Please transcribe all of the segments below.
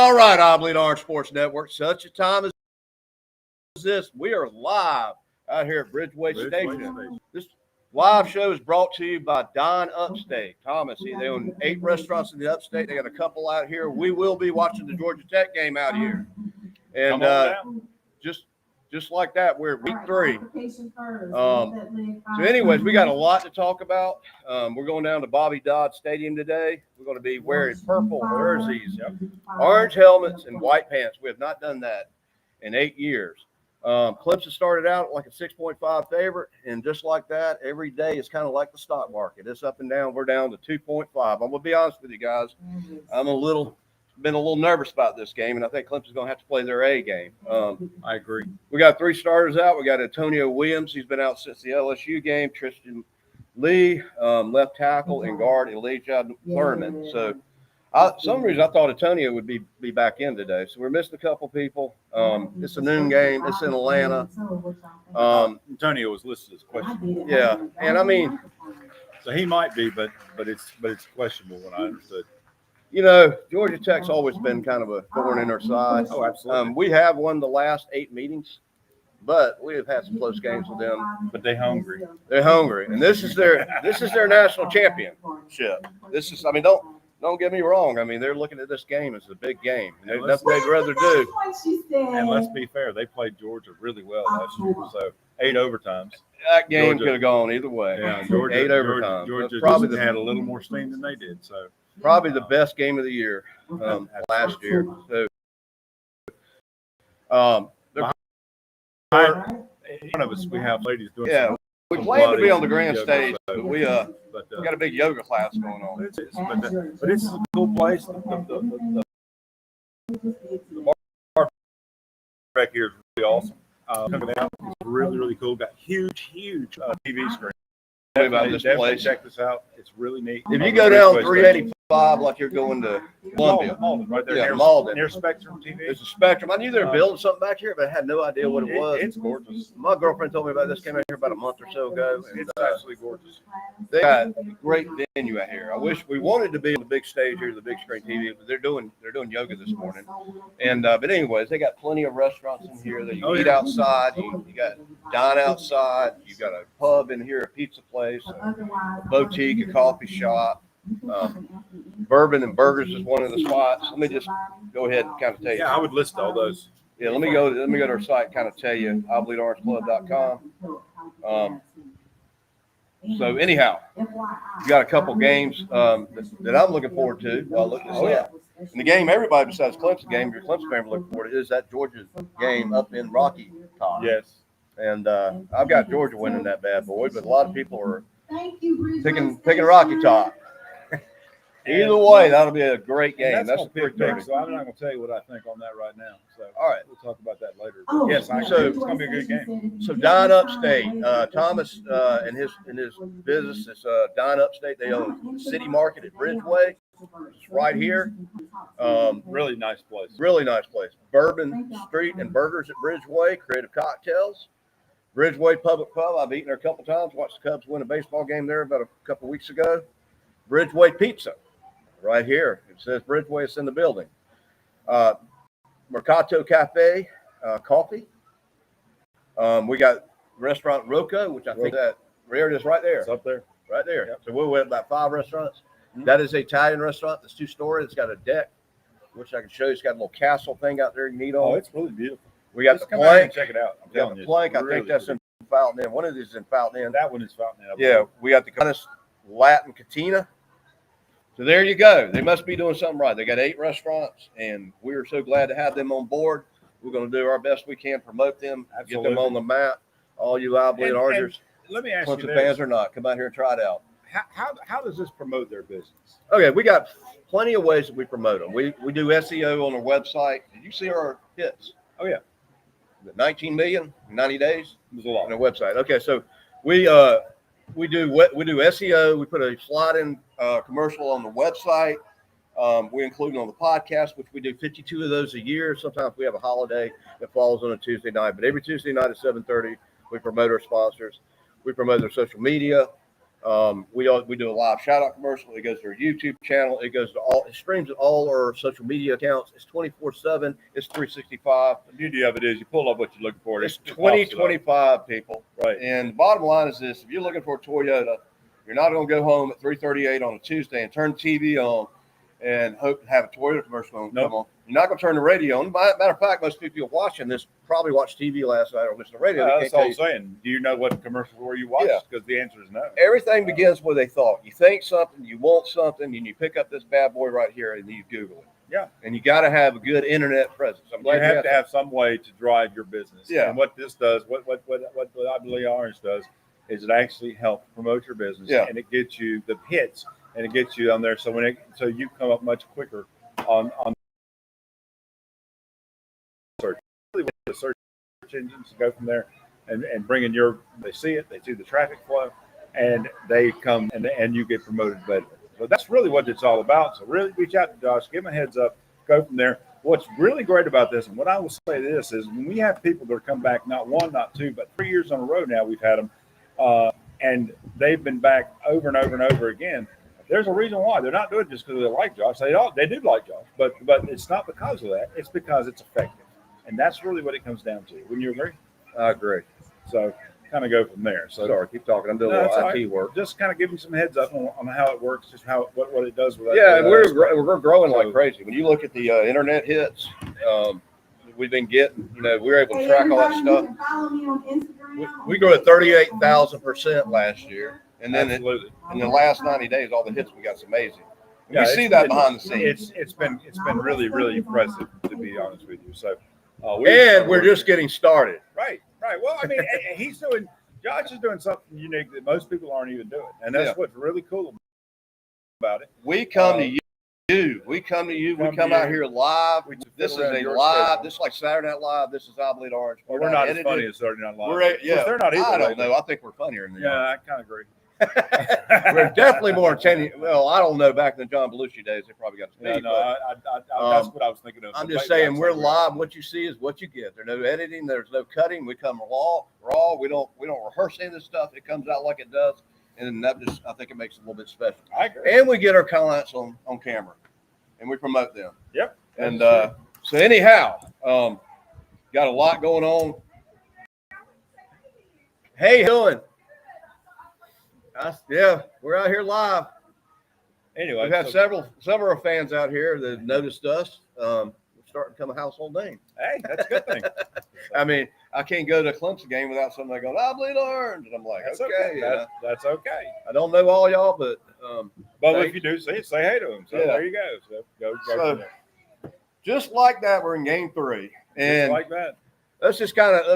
All right, Oblate Orange Sports Network. Such a time as this, we are live out here at Bridgeway Station. This live show is brought to you by DINE UPSTATE. Thomas, they own 8 restaurants in the Upstate. They got a couple out here. We will be watching the Georgia Tech game out here. And just like that, we're at week 3. So anyways, we got a lot to talk about. We're going down to Bobby Dodd Stadium today. We're going to be wearing purple jerseys, orange helmets, and white pants. We have not done that in 8 years. Clemson started out like a 6.5 favorite, and just like that, every day is kind of like the stock market. It's up and down. We're down to 2.5. I'm going to be honest with you guys. I'm been a little nervous about this game, and I think Clemson's going to have to play their A game. I agree. We got 3 starters out. We got Antonio Williams. He's been out since the LSU game. Tristan Lee, left tackle, and guard Elijah Thurman. So, some reason I thought Antonio would be back in today. So we're missing a couple people. It's a noon game. It's in Atlanta. Antonio was listed as questionable. Yeah, and I mean, so he might be, but it's questionable. What I understood. You know, Georgia Tech's always been kind of a thorn in our side. Oh, absolutely. We have won the last 8 meetings, but we have had some close games with them. But they're hungry. They're hungry, and this is their national championship. This is, I mean, don't get me wrong. I mean, they're looking at this game as a big game. And that's what they'd rather do. And let's be fair, they played Georgia really well last year. So 8 overtimes. That game could have gone either way. Yeah, Georgia, 8 overtimes. Georgia probably had a little more steam than they did. So probably the best game of the year last year. So, one of us, we have ladies doing. Yeah, we plan to be on the grand stage, but we got a big yoga class going on. But it's a cool place. The bar back here is really awesome. It's really cool. Got huge TV screen. About this place. Check this out. It's really neat. If you go down 385 like you're going to Columbia, Malden, right there, near Spectrum TV. There's a Spectrum. I knew they were building something back here, but I had no idea what it was. It's gorgeous. My girlfriend told me about this. Came out here about a month or so ago. It's absolutely gorgeous. They got a great venue out here. I wish we wanted to be on the big stage here, the big screen TV, but they're doing yoga this morning. And but anyways, they got plenty of restaurants in here that you can eat outside. You got dine outside. You got a pub in here, a pizza place, a boutique, a coffee shop. Bourbon and Burgers is one of the spots. Let me just go ahead and kind of tell you. Yeah, I would list all those. Yeah, let me go to our site and kind of tell you, oblateorangeclub.com. So anyhow, you got a couple games that I'm looking forward to while I look this up. And the game everybody besides Clemson game, your Clemson fan looking forward to is that Georgia game up in Rocky Top. Yes. And I've got Georgia winning that bad boy, but a lot of people are picking Rocky Top. Either way, that'll be a great game. That's a big pick. So I'm not going to tell you what I think on that right now. So all right, we'll talk about that later. Yes, so it's going to be a good game. So DINE UPSTATE, Thomas and his business is DINE UPSTATE. They own City Market at Bridgeway. It's right here. Really nice place. Really nice place. Bourbon Street and Burgers at Bridgeway. Creative Cocktails. Bridgeway Public Pub. I've eaten there a couple times. Watched the Cubs win a baseball game there about a couple weeks ago. Bridgeway Pizza. Right here. It says Bridgeway. It's in the building. Mercato Cafe coffee. We got restaurant Rocco, which I think that there it is right there. It's up there. Right there. Yep. So we're with about 5 restaurants. Mm-hmm. That is an Italian restaurant. That's 2-story. It's got a deck, which I can show you. It's got a little castle thing out there you can eat on. Oh, it's really beautiful. We got Just the come out and plank. check it out. I'm We got telling the you, plank. I really, think that's in Fountain Inn. One of these is in Fountain Inn. That one is Fountain Inn. Yeah. We got the honest Latin Cantina. So there you go. They must be doing something right. They got 8 restaurants, and we're so glad to have them on board. We're going to do our best we can, promote them, get them on the map. All you Oblate Orangers, let me ask you Clemson fans or not, come out here and try it out. How does this promote their business? Okay, we got plenty of ways that we promote them. We do SEO on our website. Did you see our hits? Oh, yeah. 19 million in 90 days? It was a lot. On our website. Okay, so we do SEO. We put a slide-in commercial on the website. We include it on the podcast, which we do 52 of those a year. Sometimes we have a holiday that falls on a Tuesday night, but every Tuesday night at 7:30, we promote our sponsors. We promote their social media. We do a live shout out commercial. It goes to our YouTube channel. It goes to it streams to all our social media accounts. It's 24/7. It's 365. The beauty of it is you pull up what you're looking for. It's 2025 people. Right. And the bottom line is this: if you're looking for a Toyota, you're not going to go home at 3:38 on a Tuesday and turn the TV on and hope to have a Toyota commercial come on. You're not going to turn the radio on. Matter of fact, most people watching this probably watched TV last night or listened to radio. That's all I'm saying. Do you know what commercial were you watched? Because the answer is no. Everything begins with a thought. You think something, you want something, and you pick up this bad boy right here and you Google it. Yeah. And you got to have a good internet presence. I'm glad you have to have some way to drive your business. Yeah. And what this does, what I believe Orange does, is it actually helps promote your business. Yeah. And it gets you the hits, and it gets you on there. So so you come up much quicker on search. Really, the search engines go from there and bring in they see it, they see the traffic flow, and they come and you get promoted better. So that's really what it's all about. So really reach out to Josh, give him a heads up, go from there. What's really great about this, and what I will say this is, when we have people that come back, not one, not two, but 3 years on a row now, we've had them, and they've been back over and over and over again. There's a reason why. They're not doing it just because they like Josh. They do like Josh, but it's not because of that. It's because it's effective, and that's really what it comes down to. Wouldn't you agree? I agree. So kind of go from there. So sorry, keep talking. I'm doing a little IT work. Just kind of giving some heads up on how it works, just what it does with that. Yeah, and we're growing like crazy. When you look at the internet hits, we've been getting, we're able to track all that stuff. Follow me on Instagram. We grew at 38,000% last year, and then Absolutely. in the last 90 days, all the hits we got is amazing. Yeah, we see that behind the scenes. It's been really, really impressive, to be honest with you. So, we're just getting started. Right. Well, I mean, Josh is doing something unique that most people aren't even doing, and that's what's really cool about it. We come to you. We come to you. We come out here live. This is a live. This is like Saturday Night Live. This is I Bleed Orange. Well, we're not as funny as Saturday Night Live. They're not either. I don't know. I think we're funnier than Yeah, I kind of agree. We're definitely more entertaining. Well, I don't know. Back in the John Belushi days, they probably got to speed. That's what I was thinking of. I'm just saying, we're live. What you see is what you get. There's no editing. There's no cutting. We come raw. We don't rehearse any of this stuff. It comes out like it does, and I think it makes it a little bit special. I agree. And we get our clients on camera, and we promote them. Yep. And so anyhow, got a lot going on. Hey, how you doing? We're out here live. Anyway, we've had several of our fans out here that noticed us. We're starting to become a household name. Hey, that's a good thing. I mean, I can't go to a Clemson game without somebody going, I bleed orange. And I'm like, that's okay. That's okay. I don't know all y'all, but if you do see it, say hey to them. So there you go. So go from there. Just like that, we're in game 3. And just like that. Let's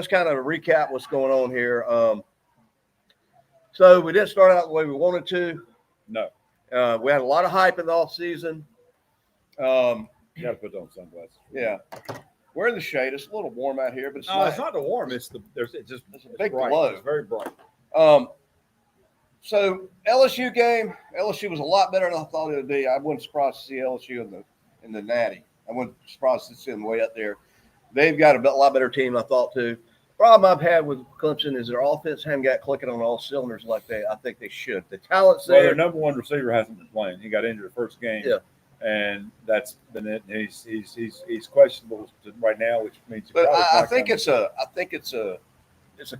kind of recap what's going on here. So we didn't start out the way we wanted to. No. We had a lot of hype in the off season. You got to put on sunglasses. Yeah. We're in the shade. It's a little warm out here, but it's it's not the warm. It's a big bright. glow. It's very bright. So LSU game. LSU was a lot better than I thought it would be. I wasn't surprised to see LSU in the Natty. I wasn't surprised to see them way up there. They've got a lot better team than I thought too. Problem I've had with Clemson is their offense haven't got clicking on all cylinders like I think they should. The talent's there. Well, their number one receiver hasn't been playing. He got injured the first game. Yeah. And that's been it. He's questionable right now, which means. But I think it's a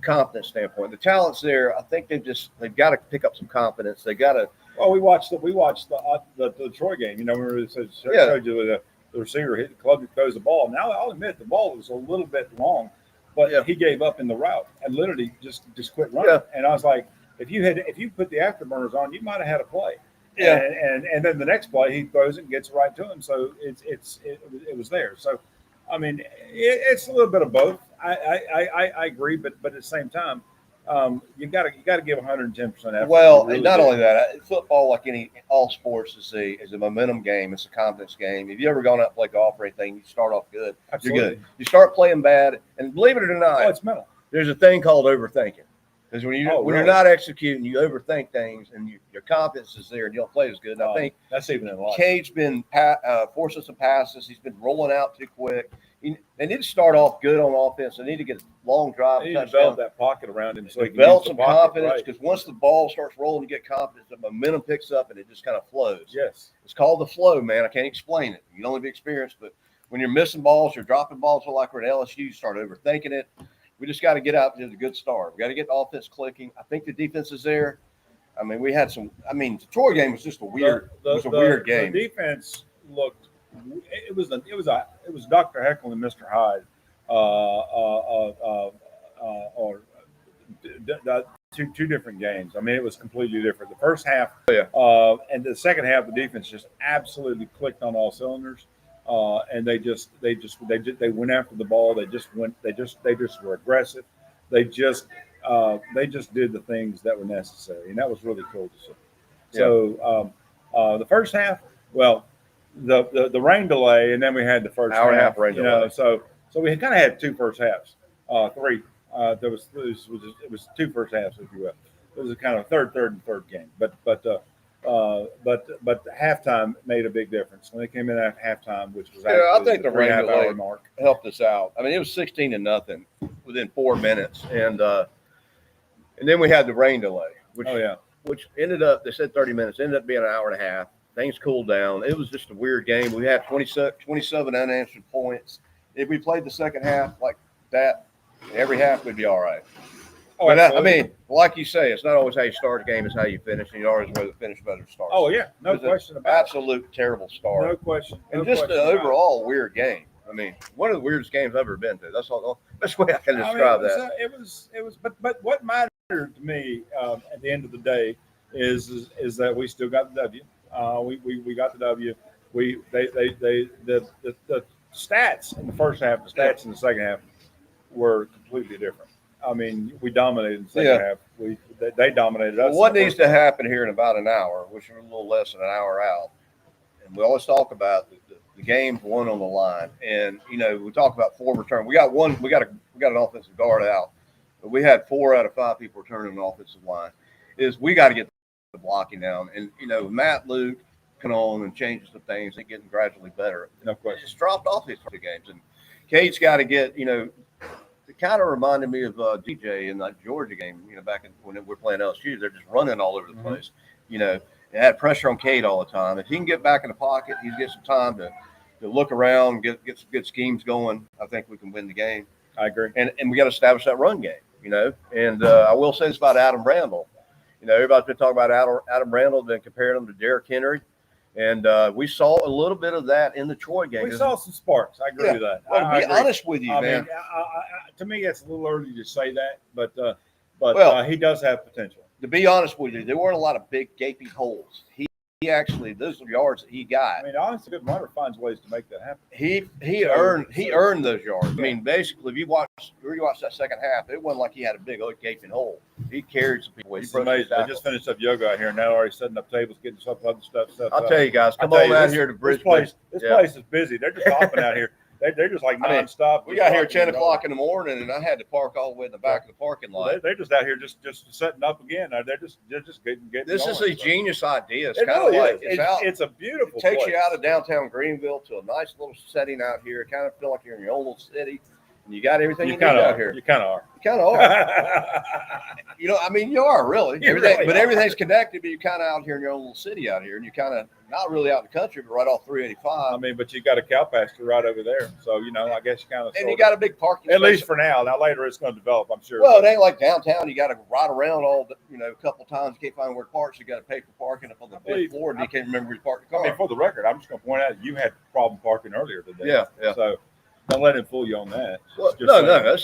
confidence standpoint. The talent's there. I think they've got to pick up some confidence. They got to. Well, we watched the Troy game. Remember it says showed you the receiver hit the club that throws the ball. Now I'll admit the ball was a little bit long, but he gave up in the route and literally just quit running. Yeah. And I was like, if you put the afterburners on, you might have had a play. Yeah. And then the next play he throws it and gets right to him. So it was there. So I mean it's a little bit of both. I agree, but at the same time, you got to give 110% effort. Well, really and not only that, football, like all sports, is a momentum game. It's a confidence game. If you ever gone out and play golf or anything, you start off good. Absolutely. You're good. You start playing bad, and believe it or not, it's mental. There's a thing called overthinking. Because when you're not executing, you overthink things, and your confidence is there, and you don't play as good. And I think that's even in life. Cade's been forcing some passes. He's been rolling out too quick. They need to start off good on offense. They need to get a long drive. They need to develop that pocket around him so he can develop use the some pocket, confidence, because once the ball starts rolling, you get confidence. The momentum picks up and it just kind of flows. Yes. It's called the flow, man. I can't explain it. You can only be experienced, but when you're missing balls, you're dropping balls like we're at LSU, you start overthinking it. We just got to get out to a good start. We got to get the offense clicking. I think the defense is there. I mean, we had some. I mean, the Troy game was just a weird. It was a weird game. The defense looked. It was Dr. Heckle and Mr. Hyde, or two different games. I mean, it was completely different. The first half, and the second half, the defense just absolutely clicked on all cylinders, and they went after the ball. They just were aggressive. They just did the things that were necessary, and that was really cool to see. So the first half, well, the rain delay, and then we had the first hour and a half rain delay. So we kind of had two first halves, three. It was two first halves, if you will. It was a kind of third and third game, but halftime made a big difference when they came in at halftime, which was I think the rain delay mark helped us out. I mean, it was 16-0 within 4 minutes, and then we had the rain delay, which ended up, they said 30 minutes, ended up being an hour and a half. Things cooled down. It was just a weird game. We had 27 unanswered points. If we played the second half like that, every half we'd be all right. Oh, but I mean, like you say, it's not always how you start a game; it's how you finish, and you always rather finish better than start. Oh yeah, no question about it. Absolute terrible start. No question. And just an overall weird game. I mean, one of the weirdest games I've ever been to. That's all. Best way I can describe that. It was. But what mattered to me at the end of the day is that we still got the W. We got the W. The stats in the first half, the stats in the second half were completely different. I mean, we dominated in the second half. They dominated us. Well, what needs to happen here in about an hour, which are a little less than an hour out, and we always talk about the game's one on the line, and we talk about 4 return. We got an offensive guard out, but we had 4 out of 5 people returning on the offensive line. We got to get the blocking down, and Matt Luke come on and changes the things and getting gradually better. No question. Just dropped off these 2 games, and Kate's got to get It kind of reminded me of DJ in the Georgia game, back when we're playing LSU. They're just running all over the place. It had pressure on Cade all the time. If he can get back in the pocket, he's get some time to look around, get some good schemes going. I think we can win the game. I agree. And we got to establish that run game, And I will say this about Adam Randall. Everybody's been talking about Adam Randall, been comparing him to Derrick Henry. And we saw a little bit of that in the Troy game. We saw some sparks. I agree with that. Well, to be honest with you, man. To me, it's a little early to say that, but he does have potential. To be honest with you, there weren't a lot of big gaping holes. He actually, those are yards that he got. I mean, honestly, a good runner finds ways to make that happen. He earned those yards. I mean, basically, if you watch that second half, it wasn't like he had a big gaping hole. He carried some people. He's amazing. They just finished up yoga out here, and now already setting up tables, getting some other stuff. I'll tell you guys, come on out here to Bridgeway. This place is busy. They're just hopping out here. They're just like nonstop. We got here at 10 o'clock in the morning, and I had to park all the way in the back of the parking lot. They're just out here just setting up again. They're just getting This is a genius idea. It's kind of really like it's a beautiful. It takes you out of downtown Greenville to a nice little setting out here. Kind of feel like you're in your own little city, and you got everything you need out here. You kind of are. You kind of are. I mean, you are really. Everything's connected, but you're kind of out here in your own little city out here, and you're kind of not really out in the country, but right off 385. I mean, but you got a cow pasture right over there, so I guess you kind of. And you got a big parking. At least for now. Now later it's going to develop, I'm sure. Well, it ain't like downtown. You got to ride around a couple times. You can't find where to park. So you got to pay for parking up on the fifth floor, and you can't remember where to park the car. I mean, for the record, I'm just going to point out you had problem parking earlier today. Yeah. So don't let him fool you on that. Well, no.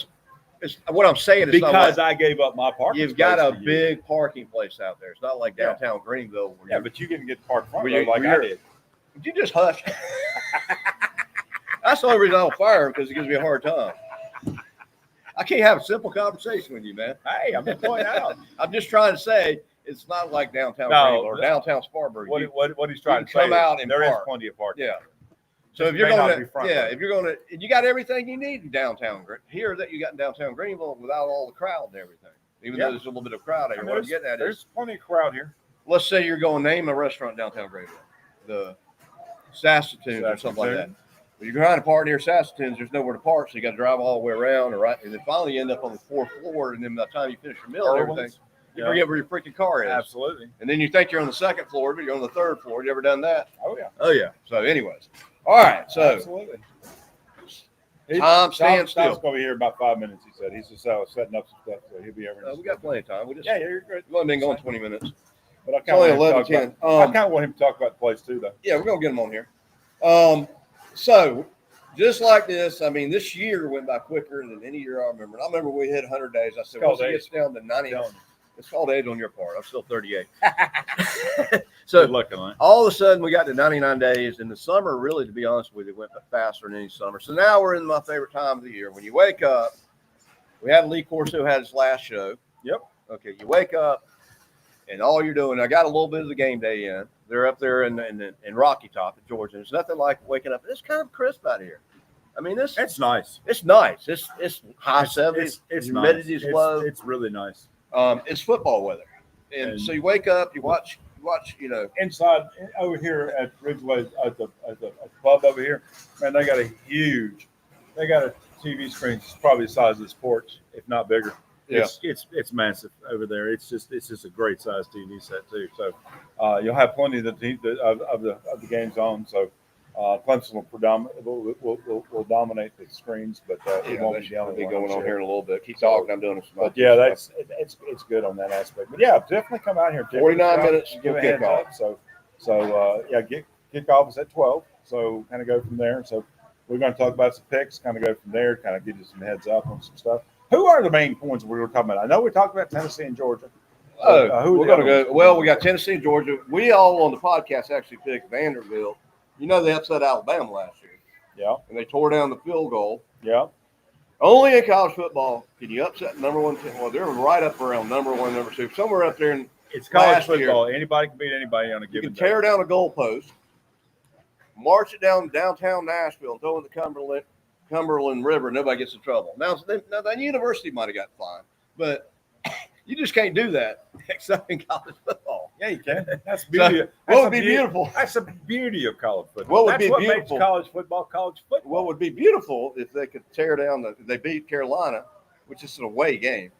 It's what I'm saying is because I gave up my parking. You've got a big parking place out there. It's not like downtown Greenville. But you can get parked front row like I did. Would you just hush? That's the only reason I don't fire him, because it gives me a hard time. I can't have a simple conversation with you, man. Hey, I'm just pointing out. I'm just trying to say it's not like downtown Greenville or downtown Spartanburg. What he's trying to say come out and there park. Is plenty of parking. Yeah. So if you're going to, you got everything you need in downtown here that you got in downtown Greenville without all the crowd and everything. Even though there's a little bit of crowd here. What I'm getting at there's plenty of crowd here. Let's say you're going to name a restaurant downtown Greenville, the Saskatoon or something like that. When you're trying to park near Saskatoon's, there's nowhere to park, so you got to drive all the way around, and then finally you end up on the 4th floor, and then by the time you finish your meal and everything, you forget where your freaking car is. Absolutely. And then you think you're on the 2nd floor, but you're on the 3rd floor. You ever done that? Oh yeah. Oh yeah. So, anyways, all right. So, Absolutely. Tom, stand Tom's still. going to be here in about 5 minutes. He said he's just setting up some stuff, so he'll be over. We got plenty of time. We just you're good. we've only been going 20 minutes. But I It's only kind of 11:10. I kind of want him to talk about the place too, though. Yeah, we're gonna get him on here. So just like this, I mean, this year went by quicker than any year I remember. And I remember we hit 100 days. I said, once it gets down to 90, it's called age on your part. I'm still 38. So Good luck on it. all of a sudden we got to 99 days, and the summer really, to be honest with you, went faster than any summer. So now we're in my favorite time of the year. When you wake up, we had Lee Corso had his last show. Yep. Okay, you wake up, and all you're doing, I got a little bit of the game day in. They're up there in Rocky Top in Georgia. There's nothing like waking up. It's kind of crisp out here. I mean, It's nice. It's nice. It's high 70s. It's humidity's nice. low. It's really nice. It's football weather, and so you wake up, you watch. Inside over here at Ridgeway at the pub over here, man, they got a TV screen. It's probably the size of this porch, if not bigger. Yeah. It's massive over there. It's just a great size TV set too. So you'll have plenty of the games on. So Clemson will dominate the screens, but it won't be going on here in a little bit. Keep talking. I'm doing it. But yeah, it's good on that aspect. But yeah, definitely come out here. 49 minutes. Give a heads up. So kickoff is at 12. So kind of go from there. So we're going to talk about some picks. Kind of go from there. Kind of give you some heads up on some stuff. Who are the main points we were talking about? I know we talked about Tennessee and Georgia. We're going to go. Well, we got Tennessee and Georgia. We all on the podcast actually picked Vanderbilt. You know they upset Alabama last year. Yeah. And they tore down the field goal. Yeah. Only in college football can you upset number one team. Well, they're right up around number one, number two, somewhere up there. It's college football. Anybody can beat anybody on a given day. You can tear down a goalpost, march it down downtown Nashville, and throw in the Cumberland River. Nobody gets in trouble. Now the university might have got fined, but you just can't do that except in college football. Yeah, you can. That's beauty. What would be beautiful? That's the beauty of college football. What would be beautiful? Makes college football college football. What would be beautiful if they could tear down they beat Carolina, which is an away game,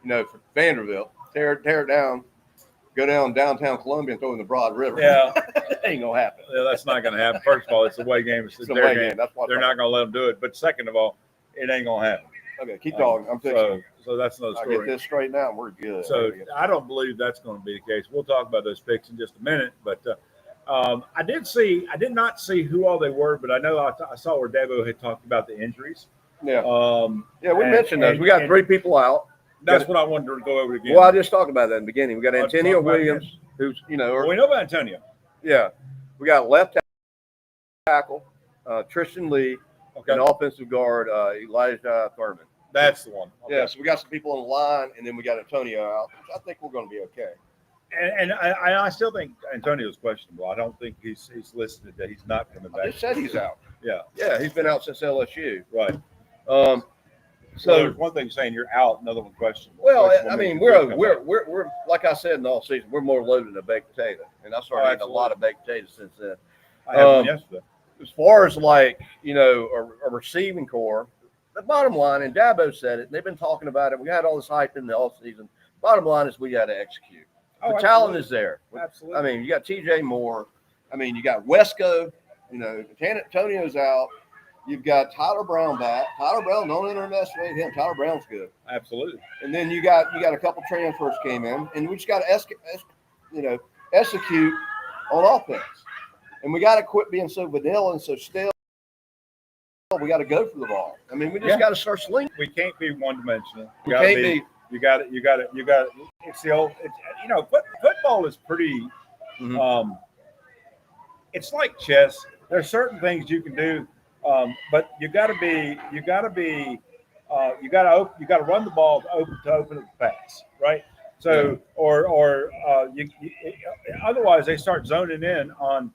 for Vanderbilt. Tear it down, go down downtown Columbia and throw in the Broad River. Yeah, that ain't gonna happen. Yeah, that's not gonna happen. First of all, it's a away game. It's their away game. That's what they're not gonna let them do it. But second of all, it ain't gonna happen. Okay, keep talking. I'm fixing. So that's another story. I'll get this straightened out and we're good. So I don't believe that's going to be the case. We'll talk about those picks in just a minute. But I did not see who all they were, but I know I saw where Devo had talked about the injuries. Yeah. We mentioned those. We got 3 people out. That's what I wanted to go over again. Well, I just talked about that in the beginning. We got Antonio Williams, who's we know about Antonio. Yeah. We got left tackle, Tristan Lee, and offensive guard Elijah Thurman. That's the one. Okay. Yeah, so we got some people on the line, and then we got Antonio out. I think we're going to be okay. And I still think Antonio's questionable. I don't think he's listed that he's not coming back. They said he's out. Yeah. Yeah, he's been out since LSU. Right. So there's one thing saying you're out, another one questionable. Well, I mean, we're like I said in the all season, we're more loaded than a baked potato, and I started eating a lot of baked potatoes since then. I had one yesterday. As far as a receiving core. The bottom line, and Dabo said it, and they've been talking about it. We had all this hype in the offseason. Bottom line is we got to execute. The talent is there. Absolutely. I mean, you got TJ Moore. I mean, you got Wesco. Antonio's out. You've got Tyler Brown back. Tyler Brown, don't underestimate him. Tyler Brown's good. Absolutely. And then you got a couple transfers came in, and we just got to execute on offense. And we got to quit being so vanilla and so stale. We got to go for the ball. I mean, we just got to start slinging. We can't be one-dimensional. We can't be. You got it. It's the old. Football is pretty. Mm-hmm. It's like chess. There are certain things you can do, but you got to run the ball to open the pass, right? So, otherwise they start zoning in on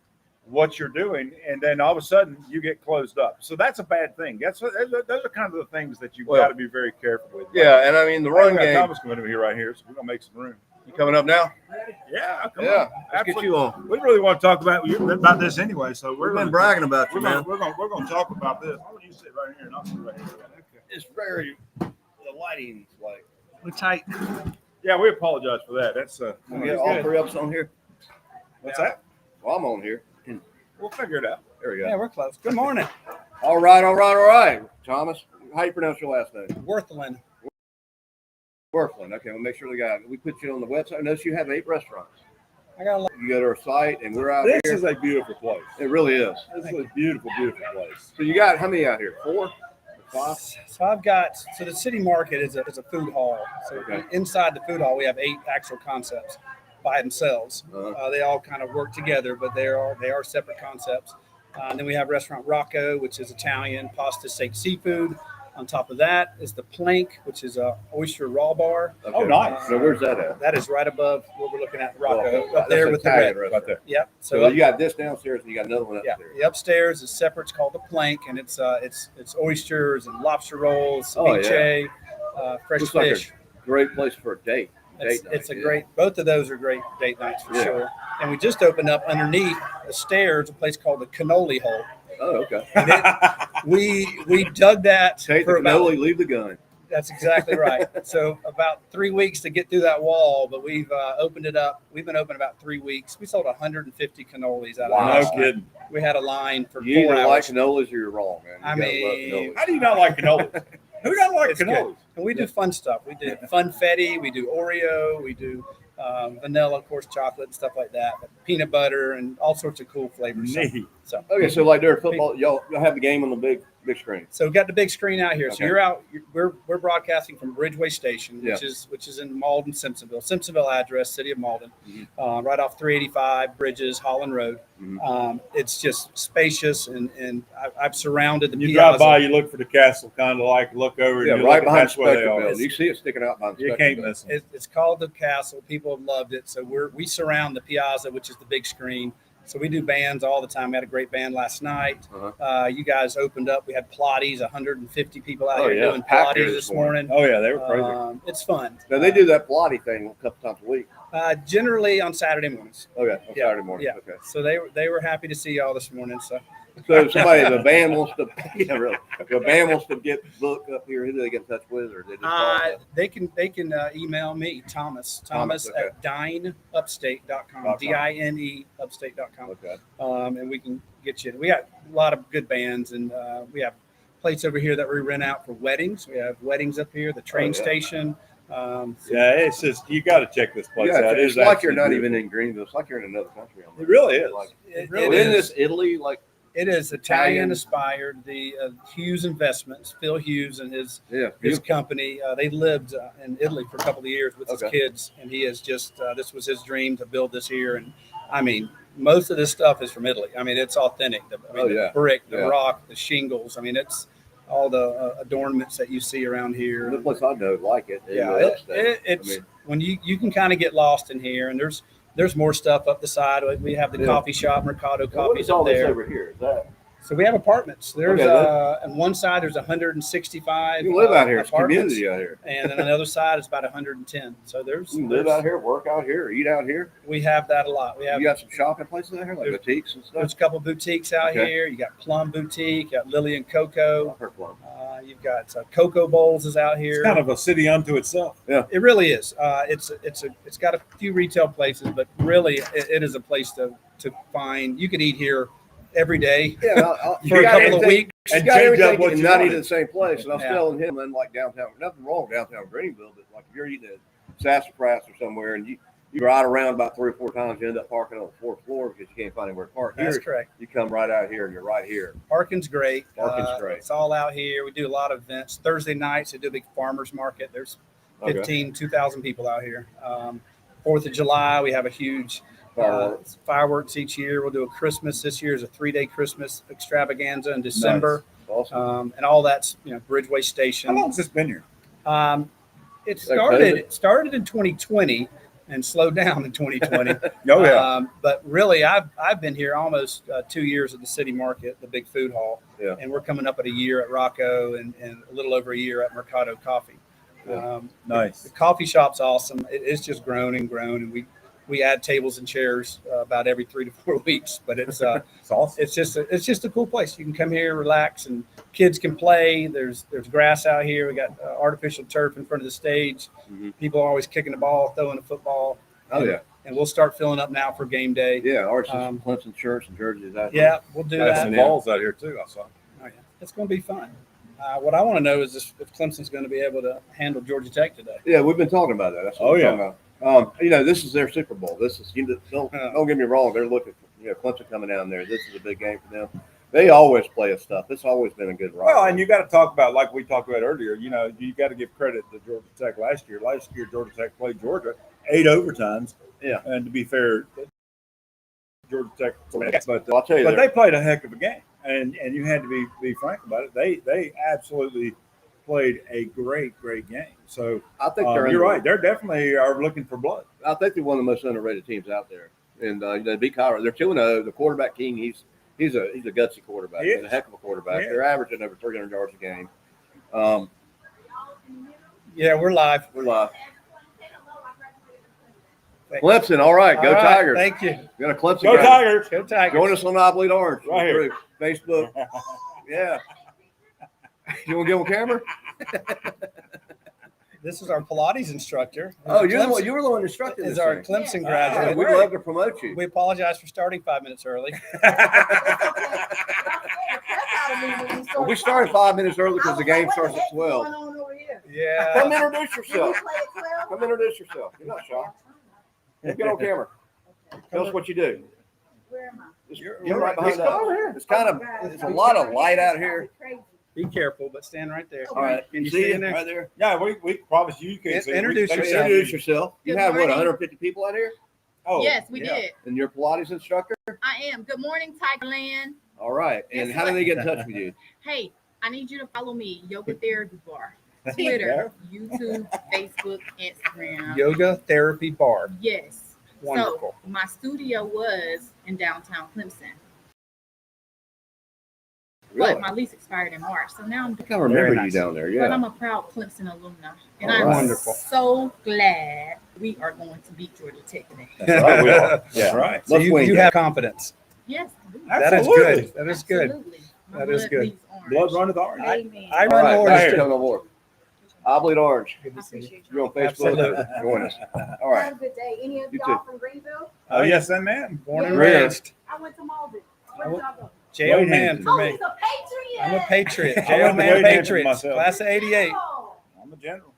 what you're doing, and then all of a sudden you get closed up. So that's a bad thing. Those are kind of the things that you've got to be very careful with. Yeah, and I mean the run game. Thomas coming over here right here, so we're gonna make some room. You coming up now? Yeah, come Yeah, on. let's get Absolutely. you on. We really want to talk about this anyway, so We've we're been gonna, bragging about you, we're man. gonna talk about this. Why don't you sit right here and I'll sit right here? It's very the lighting's like. We're tight. Yeah, we apologize for that. That's We get all three of us on here. what's that? Well, I'm on here. We'll figure it out. There we go. Yeah, we're close. Good morning. All right. Thomas, how you pronounce your last name? Worthland. Worthland. Okay, we'll make sure we put you on the website. Notice you have 8 restaurants. I got a lot. You go to our site, and we're out This here. is a beautiful place. It really is. This is a beautiful, beautiful place. So you got how many out here? 4? 5? So I've got, so the city market is a food hall. So Okay. inside the food hall, we have 8 actual concepts by themselves. Uh-huh. They all kind of work together, but they are separate concepts. And then we have Restaurant Rocco, which is Italian, pasta, steak, seafood. On top of that is the Plank, which is a oyster raw bar. Okay. Oh, nice. So where's that at? That is right above what we're looking at, Rocco, Well, up there that's with the Italian red. restaurant. Right there. Yep. So you got this downstairs, and you got another one Yeah, upstairs. the upstairs is separate. It's called the Plank, and it's oysters and lobster rolls, Oh, ceviche, fresh Looks like fish. a great place for a date. It's a Yeah. great. Both of those are great date nights for Yeah. sure. And we just opened up underneath the stairs a place called the Cannoli Hole. Oh, okay. We dug that Take the for about. cannoli, leave the gun. That's exactly right. So about 3 weeks to get through that wall, but we've opened it up. We've been open about 3 weeks. We sold 150 cannolis out of Wow. it. No last night. kidding. We had a line for You 4 either like hours. cannolis or you're wrong, man. You I gotta love mean, cannolis. How do you not like cannolis? Who doesn't like It's good. cannolis? And we do fun stuff. We do funfetti, we do Oreo, we do vanilla, of course, chocolate and stuff like that, but peanut butter and all sorts of cool flavors. Neat. Okay, so like during football, y'all have the game on the big screen. So we've got the big screen out here. So Okay. you're out. We're broadcasting from Bridgeway Station, Yeah. which is in Malden, Simpsonville address, city of Malden, Mhm. right off 385 Bridges, Holland Road. Mhm. It's just spacious, and I've surrounded the You piazza. drive by, you look for the castle, kind of like look over. Yeah, and you right look, behind the that's where they Spectre are. Building. You see it sticking out behind the You Spectre can't Building. miss them. It's called the Castle. People have loved it. So we surround the piazza, which is the big screen. So we do bands all the time. We had a great band last night. Uh-huh. You guys opened up. We had Pilates, 150 people out Oh, here yeah. doing Packed here Pilates this this morning. Oh yeah, they were crazy. It's fun. Now they do that Pilates thing a couple times a week. Generally on Saturday mornings. Okay, on Yeah, Saturday morning. yeah. Okay. So they were happy to see y'all this morning. So So if the band wants to, yeah, really, if the band wants to get booked up here, who do they get in touch with, or they just call you? they can email me Thomas Thomas, okay. at DINEUpstate.com. .com. DINE upstate.com. Okay. And we can get you. We got a lot of good bands, and we have plates over here that we rent out for weddings. We have weddings up here, the train yeah. station. Yeah, it's just you got to check this place Yeah, out. it's It is like you're not absolutely even beautiful. in Greenville. It's like you're in another country. It really is. Like, It isn't is. this Italy? Like, It is Italian inspired. The Hughes Investments, Phil Hughes and his yeah, company. They lived in Italy for a couple of years with his Okay. kids, and he has just this was his dream to build this here. And I mean, most of this stuff is from Italy. I mean, it's authentic. Oh, yeah. The brick, the Yeah. rock, the shingles. I mean, it's all the adornments that you see around here. the place I know like it. Yeah, it's I mean, when you can kind of get lost in here, and there's more stuff up the side. We have the Yeah. coffee shop, Mercado what Coffee's is all up this there. over here? Is that So we have apartments. There's Okay, on one side there's 165. you live out here? It's apartments, community out here. and then on the other side it's about 110. So You can live out here, work out here, eat out here. we have that a lot. We have You got some shopping places out here, like There's- boutiques and there's stuff. a couple boutiques out Okay. here. You got Plum Boutique, you got Lily and Coco. I've heard one. You've got Cocoa Bowls is out here. It's kind of a city unto itself. It really is. It's got a few retail places, but really it is a place to find. You could eat here every day Yeah, for a couple of weeks. You And got change up everything what and you not want. eat at the same place. And I was Yeah. telling him, and like downtown, nothing wrong with downtown Greenville, but like if you're eating at Sassafras or somewhere, and you ride around about 3 or 4 times, you end up parking on the 4th floor because you can't find anywhere to park. That's Here, correct. you come right out here, and you're right here. Parking's great. Parking's great. It's all out here. We do a lot of events. Thursday nights, they do a big farmers market. There's Okay. 2,000 people out here. 4th of July, we have a huge fireworks each year. We'll do a Christmas. This year is a 3-day Christmas extravaganza in December. Awesome. And all that's, Bridgeway How Station. long has this been here? It COVID? started in 2020 and slowed down in 2020. Oh But really, I've been here almost 2 years at the city market, the big food hall. Yeah. And we're coming up at a year at Rocco and a little over a year at Mercado Coffee. Nice. The coffee shop's awesome. It's just grown and grown, and we add tables and chairs about every 3 to 4 weeks. But it's It's awesome. it's just a cool place. You can come here, relax, and kids can play. There's grass out here. We got artificial turf in front of the stage. Mhm. People are always kicking the ball, throwing the football. Oh, yeah. And we'll start filling up now for game day. Yeah, ours is Um, Clemson shirts and jerseys out Yeah, we'll do Got that. some balls out here too. I saw. Oh, yeah. It's going to be fun. What I want to know is if Clemson's going to be able to handle Georgia Tech today. Yeah, we've been talking about that. That's what Oh, we're yeah. talking about. This is their Super Bowl. This is don't get me wrong. They're looking for Clemson coming down there. This is a big game for them. They always play us tough. It's always been a good ride. Well, and you got to talk about, like we talked about earlier, you got to give credit to Georgia Tech last year. Last year, Georgia Tech played Georgia 8 overtimes. Yeah. And to be fair, Georgia Tech, but I'll tell you, they played a heck of a game, and you had to be frank about it. They absolutely played a great game. So I think you're right. They're definitely are looking for blood. I think they're one of the most underrated teams out there. And they beat Colorado. They're 2-0. The quarterback king. He's a gutsy quarterback. He He's a heck of a quarterback. Yeah. They're averaging over 300 yards a game. Yeah, we're live. We're live. Clemson, all right, go All right, Tigers. Thank you. We got a Clemson Go guy. Tigers! Go Tigers. Join us on Obsolete Orange. Right here. Facebook. Yeah. You want to get on camera? This is our Pilates instructor. Oh, you were the one instructing Is this our thing. Clemson Yeah, graduate. we'd love to promote you. We apologize for starting 5 minutes early. Well, we started 5 minutes early because the game starts at 12. Yeah. Come introduce yourself. Come introduce yourself. You're not shy. Get on camera. Tell us what you do. Where am I? You're right behind us. It's kind of, there's a lot of light out here. Be careful, but stand right there. All right. Can you see see it in there? right there? Yeah, we promise you can't see. Introduce We- yourself. Introduce yourself. You Good had what, morning. 150 people out here? Oh, Yes, we yeah. did. And you're Pilates instructor? I am. Good morning, Tigerland. All right. And Guess how do what? they get in touch with you? Hey, I need you to follow me, Yoga Therapy Bar. Twitter, YouTube, Facebook, Instagram. Yoga Therapy Bar. Yes. Wonderful. So my studio was in downtown Clemson, Really? but my lease expired in March. So now I'm. I think I remember Very you nice. down there. But Yeah. I'm a proud Clemson alumna, and All I'm right. Wonderful. so glad we are going to beat Georgia Tech today. That's right, we are. Yeah. That's right. So Let's you wing have it. confidence. Yes, I do. That is Absolutely. good. That is good. Absolutely. My That is blood good. bleeds orange. Blood runneth orange. Amen. I All run right. orange. Thanks for too. coming on board. Obsolete Orange. Good I to see you. appreciate you. You're on Facebook. Absolutely. Join us. All right. Have a good day. Any of You y'all too. from Greenville? Oh, yes, and ma'am. Born and Yeah. raised. I went to Malden. Where I did w- y'all go? J.O. Wayne Man Hampton. for Oh, me. he's a patriot. I'm a patriot. I J.O. went to Man Wayne Hampton Patriots. myself. Class of 88. Oh. I'm a general.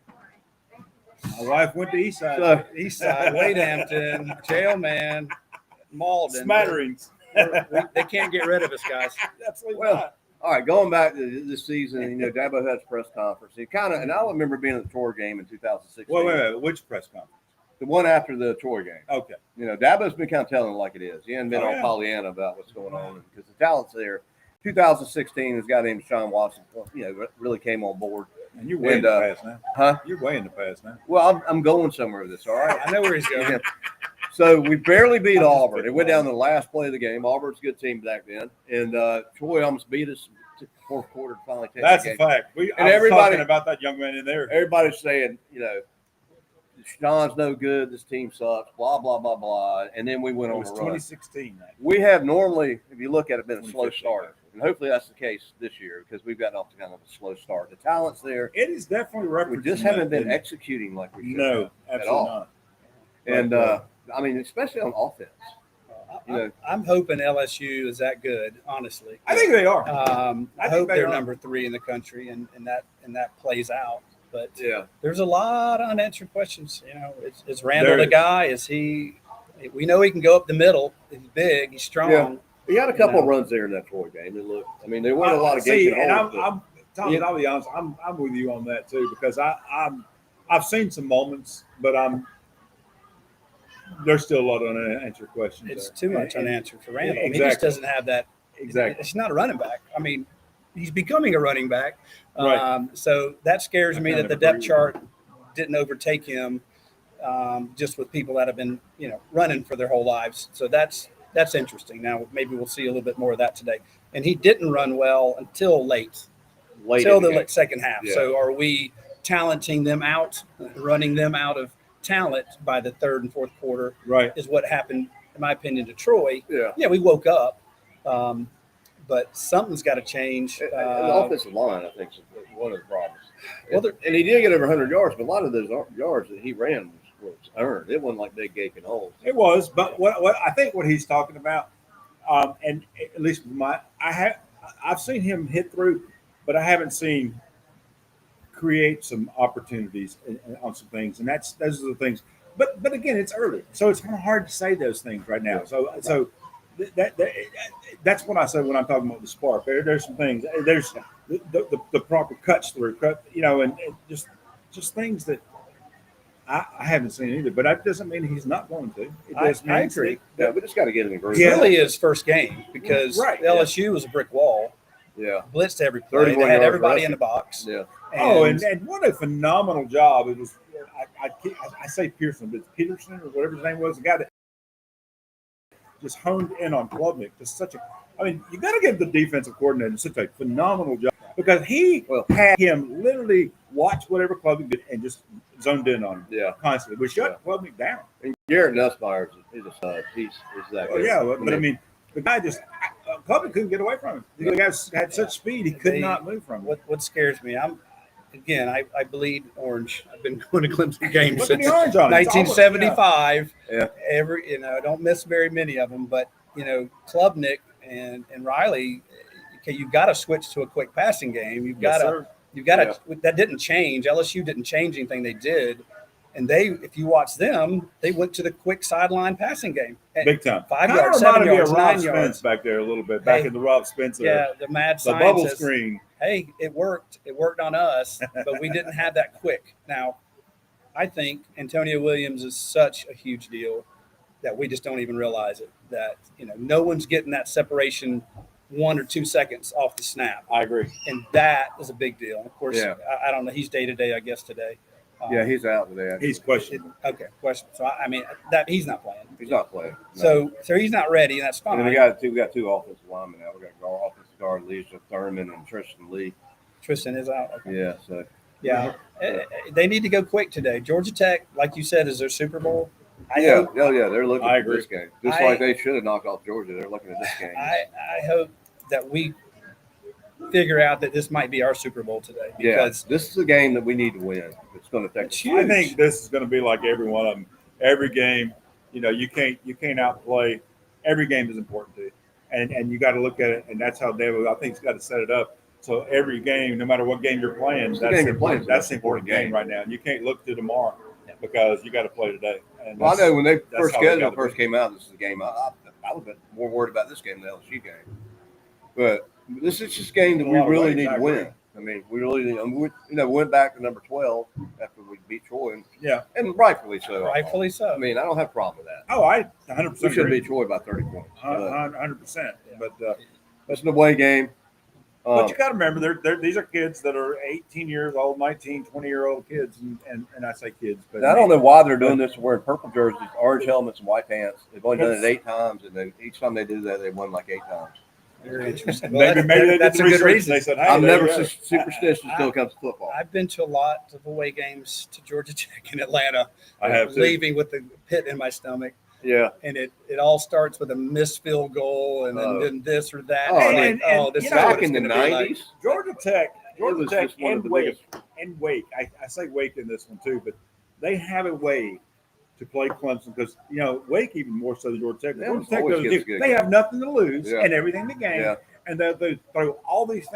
My wife went to Eastside. So, East Side, Wade Hampton, J.O. Man, Malden. Smatterings. They can't get rid of us, guys. Absolutely Well, not. all right, going back to this season, Dabo had his press conference. He and I remember being at the Troy game in 2016. Wait. Which press conference? The one after the Troy game. Okay. Dabo's been kind of telling it like it is. He hasn't been Oh, all yeah. Pollyanna about what's going on because the talent's there. 2016, this guy named Sean Watson, really came on board. And you're way in And, the past now. Huh? You're way in the past now. Well, I'm going somewhere with this, all right? I know where he's going. Yeah. So we barely beat I'm just Auburn. It picking went on down to the last play of the game. Auburn's a good team back then. And Troy almost beat us fourth quarter to finally take That's the a game. fact. And I was everybody- talking about that young man in there. Everybody's saying, Sean's no good. This team sucks. Blah blah blah blah. And then we went It on was a run. 2016. That. We have normally, if you look at it, been a slow 2015. start, and hopefully that's the case this year because we've gotten off to kind of a slow start. The talent's there. It is definitely We referenced. just haven't been executing like we should. No, have absolutely all. not. And But, especially on offense. I'm hoping LSU is that good, honestly. I think they are. I I think hope they they're are. number 3 in the country, and that plays out. But Yeah. there's a lot of unanswered questions. Is Randall There the is. guy? Is he? We know he can go up the middle. He's big. He's strong. Yeah. He had a couple No. runs there in that Troy game. It looked. I mean, there weren't a lot of See, games. and I'm Thomas, Yeah. I'll be honest. I'm with you on that too because I've seen some moments, but there's still a lot of unanswered questions. It's there. too much And- unanswered for Randall. He just Exactly. doesn't have that. Exactly. It's not a running back. I mean, he's becoming a running back. Right. So that scares I me kind that the of depth agree with chart didn't overtake him just with people that have been, running for their whole lives. So that's interesting. Now, maybe we'll see a little bit more of that today. And he didn't run well until late late till in the game. second half. Yeah. So are we talenting them out, running them out of talent by the third and fourth quarter Right. is what happened, in my opinion, to Troy. Yeah. Yeah, we woke up, but something's got to change. The offensive line, I think, is one of the problems. Well, And he did get over 100 yards, but a lot of those yards that he ran was earned. It wasn't like they gaping holes. It was, but what I think what he's talking about, and at least I've seen him hit through, but I haven't seen create some opportunities on some things, and those are the things. But again, it's early, so it's kind of hard to say those things right now. So that's what I say when I'm talking about the spark. There's some things. There's the proper cuts through, and just things that I haven't seen either. But that doesn't mean he's not going to. I agree. Yeah, we just got to get him in groove. It's really his first game because Right, LSU was a brick wall, Yeah. blitzed every play. They 31 had yards everybody rushing. in the box. Yeah. And what a phenomenal job it was. I say Pearson, but Peterson or whatever his name was, the guy that just honed in on Klubnik. Just you got to give the defensive coordinator such a phenomenal job because he had him literally watch whatever Klubnik did and just zoned in on him. Yeah. Constantly. We shut Klubnik down. And Garrett Nussmeier is a stud. He's that Oh, good. yeah, but I mean, the guy just Klubnik couldn't get away from him. The guy had such speed he could not move from him. What scares me, I bleed orange. I've been going to Clemson games Look at since the orange on it. It's almost- 1975. Yeah. I don't miss very many of them, but Klubnik and Riley, okay, you've got to switch to a quick passing game. You've got to. That didn't change. LSU didn't change anything they did, and if you watch them, they went to the quick sideline passing game. Big time. 5 Kinda yards, 7 reminded me yards, of Rob 9 Spence yards. back there a little bit, back Hey, in the Rob Spence era. Yeah, the mad The bubble scientist. screen. Hey, it worked. It worked on us, but we didn't have that quick. Now, I think Antonio Williams is such a huge deal that we just don't even realize it. That no one's getting that separation 1 or 2 seconds off the snap, I agree. and that is a big deal. And of course, Yeah. I don't know. He's day to day, I guess today. Yeah, he's out today. actually. He's questionable. Okay. Question. So I mean that he's not playing. He's not playing. No. So he's not ready, and that's fine. And then we got two offensive linemen now. We got our offensive guard Leisha Thurman and Tristan Lee. Tristan is out. Okay. Yeah, so Yeah, they need to go quick today. Georgia Tech, like you said, is their Super Bowl. yeah, they're looking I at agree. this game. Just like they should have knocked off Georgia. They're looking at this game. I hope that we figure out that this might be our Super Bowl today Yeah, because this is a game that we need to win. It's going to affect It's us. huge. I think this is going to be like every one of them. Every game, you can't outplay. Every game is important to you, and you got to look at it. And that's how David, I think, has got to set it up. So every game, no matter what game you're playing, It's the game you're playing. that's the important game right now. And you can't look to tomorrow because you got to play today. And Well, I know when they that's first how they scheduled, gotta first be. came out, this is a game. I was a bit more worried about this game than the LSU game. But this is just a game that In a we lot of really ways, need I to win. agree. I mean, we really need. We went back to number 12 after we beat Troy, Yeah. and rightfully so. rightfully so. I mean, I don't have a problem with that. Oh, I 100% We should agree. beat Troy by 30 points. But 100%. But that's an away game. But you got to remember, these are kids that are 18 years old, 19, 20-year-old kids, and I say kids, but I don't know why they're doing this. Wearing purple jerseys, orange helmets, and white pants. They've only done it 8 times, and each time they do that, they won like 8 times. Very interesting. Maybe they did that's the a good research. reason. They said, "Hey, I'm there never you go." superstitious until it comes to football. I've been to a lot of away games to Georgia Tech in Atlanta. I have too. Leaving with the pit in my stomach. Yeah. And it all starts with a missed field goal and then this or that. Oh, It's and- like, this you is know, what Back it's in the gonna be like. 90s, Georgia Tech was just one of and the Wake, biggest- I say Wake in this one too, but they have a way to play Clemson because Wake even more so than Georgia Tech. Yeah, Georgia it's Tech always does gives a good they game. have nothing to lose Yeah. and everything to gain, Yeah. and they throw all these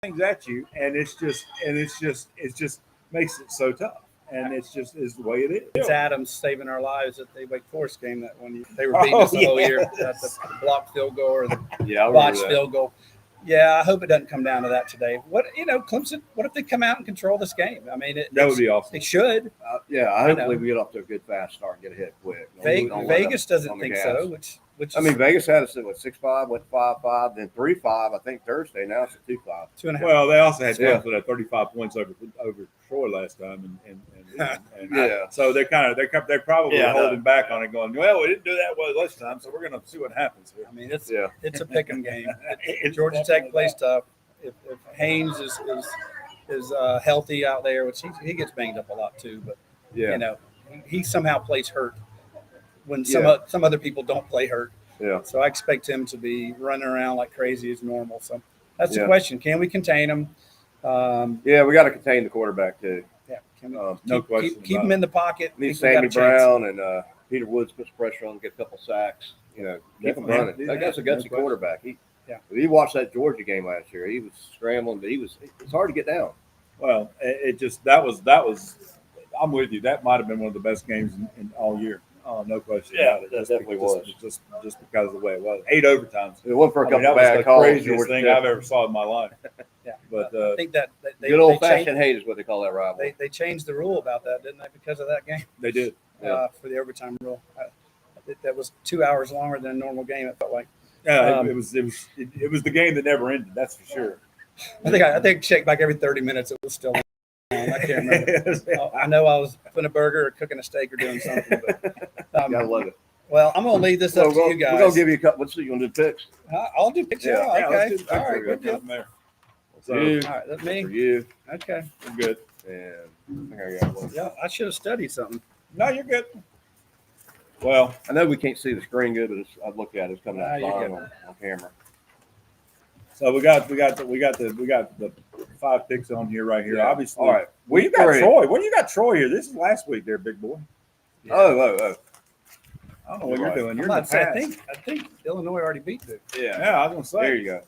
things at you, and it just makes it so tough, and it's just is the way it is. It's Adams saving our lives at the Wake Forest game that when they were beating us the whole year at the blocked field goal or the Yeah, I remember botched that. field goal. Yeah, I hope it doesn't come down to that today. Clemson, what if they come out and control this game? I mean, That would be awesome. they should. Hopefully we get off to a good fast start and get ahead quick. Don't let Vegas up doesn't on the think gas. so, which I mean, Vegas had us at 6-5, went 5-5, then 3-5. I think Thursday. Now it's at 2-5. 2.5. Well, they also had Yeah. Clemson at 35 points over Troy last time, and Yeah. So they're probably Yeah, I know. holding back on it, going, well, we didn't do that well last time, so we're going to see what happens here. I mean, it's Yeah. it's a pick 'em game. It's Georgia Tech plays tough. If Haynes is is healthy out there, which he gets banged up a lot too. But Yeah. you know, he somehow plays hurt when Yeah. some other people don't play hurt. Yeah. So I expect him to be running around like crazy as normal. So that's the Yeah. question: can we contain him? Yeah, we got to contain the quarterback too. Yeah, can we No question keep about him in the pocket? Need Think we got Sammy a chance. Brown and Peter Woods puts pressure on, get a couple sacks. You know, keep him Definitely have to running. do That guy's a that. No gutsy question. quarterback. Yeah. He watched that Georgia game last year. He was scrambling, but it's hard to get down. Well, it just that was. I'm with you. That might have been one of the best games in all year. No question Yeah, about it. that Just definitely was. Just because of the way it was. 8 overtimes. It went for a I mean, couple that was bad the calls. craziest Georgia thing Tech. I've ever saw in my life. Yeah, But I think that they Good old they changed, fashioned hate is what they call that rivalry. they changed the rule about that, didn't they? Because of that game, they did. Yeah. for the overtime rule. That was 2 hours longer than a normal game. It felt like. Yeah, Um, it was the game that never ended. That's for sure. I think checked back every 30 minutes. It was still on. I can't remember. I know I was putting a burger or cooking a steak or doing something. But, Gotta love it. well, I'm gonna leave this up to you guys. We're gonna give you a couple. Let's see. You want to do picks? I'll do picks. Yeah. Yeah, let's okay. do- All right. let's Good go deal. from there. So, So you, All right. That's for me. you, Okay. I'm good. and I think I got one. Yeah, I should have studied something. No, you're good. Well, I know we can't see the screen good, but I've looked at it. It's coming out you're fine good. on camera. so we got the 5 picks on here right here. Yeah. Obviously, All right. Well, you Week got three. Troy. Well, you got Troy here. This is last week, there, big boy. Oh. I don't know what Right. you're doing. You're I'm in about the to say, past. I think Illinois already beat Duke. Yeah. Yeah, I was gonna say. There you go.